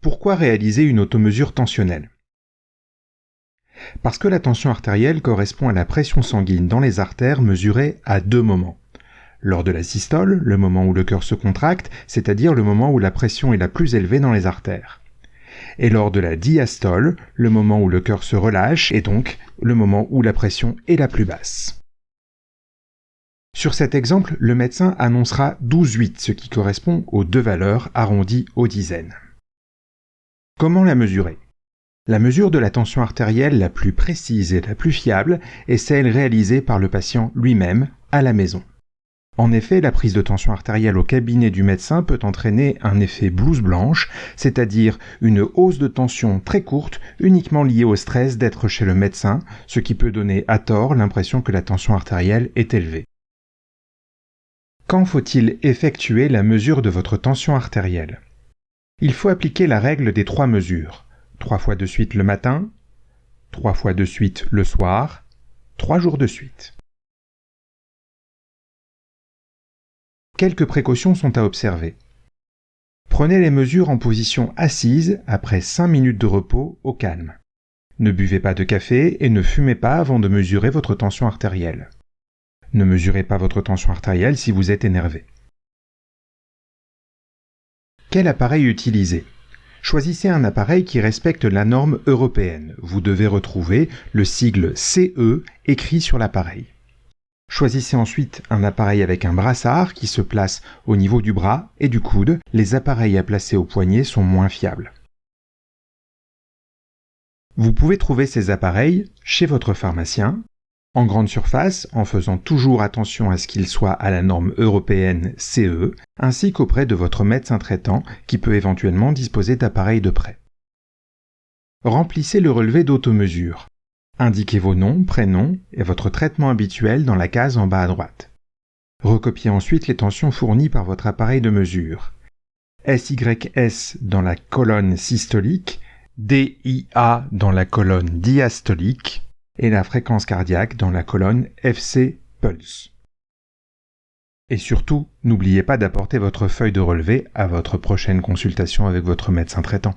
Pourquoi réaliser une automesure tensionnelle? Parce que la tension artérielle correspond à la pression sanguine dans les artères mesurée à deux moments. Lors de la systole, le moment où le cœur se contracte, c'est-à-dire le moment où la pression est la plus élevée dans les artères. Et lors de la diastole, le moment où le cœur se relâche, et donc le moment où la pression est la plus basse. Sur cet exemple, le médecin annoncera 12,8, ce qui correspond aux deux valeurs arrondies aux dizaines. Comment la mesurer? La mesure de la tension artérielle la plus précise et la plus fiable est celle réalisée par le patient lui-même à la maison. En effet, la prise de tension artérielle au cabinet du médecin peut entraîner un effet blouse blanche, c'est-à-dire une hausse de tension très courte uniquement liée au stress d'être chez le médecin, ce qui peut donner à tort l'impression que la tension artérielle est élevée. Quand faut-il effectuer la mesure de votre tension artérielle? Il faut appliquer la règle des 3 mesures. 3 fois de suite le matin, 3 fois de suite le soir, 3 jours de suite. Quelques précautions sont à observer. Prenez les mesures en position assise après 5 minutes de repos au calme. Ne buvez pas de café et ne fumez pas avant de mesurer votre tension artérielle. Ne mesurez pas votre tension artérielle si vous êtes énervé. Quel appareil utiliser? Choisissez un appareil qui respecte la norme européenne. Vous devez retrouver le sigle CE écrit sur l'appareil. Choisissez ensuite un appareil avec un brassard qui se place au niveau du bras et du coude. Les appareils à placer au poignet sont moins fiables. Vous pouvez trouver ces appareils chez votre pharmacien, en grande surface, en faisant toujours attention à ce qu'ils soient à la norme européenne CE, ainsi qu'auprès de votre médecin traitant qui peut éventuellement disposer d'appareils de prêt. Remplissez le relevé d'automesure. Indiquez vos noms, prénoms et votre traitement habituel dans la case en bas à droite. Recopiez ensuite les tensions fournies par votre appareil de mesure. SYS dans la colonne systolique, DIA dans la colonne diastolique et la fréquence cardiaque dans la colonne FC Pulse. Et surtout, n'oubliez pas d'apporter votre feuille de relevé à votre prochaine consultation avec votre médecin traitant.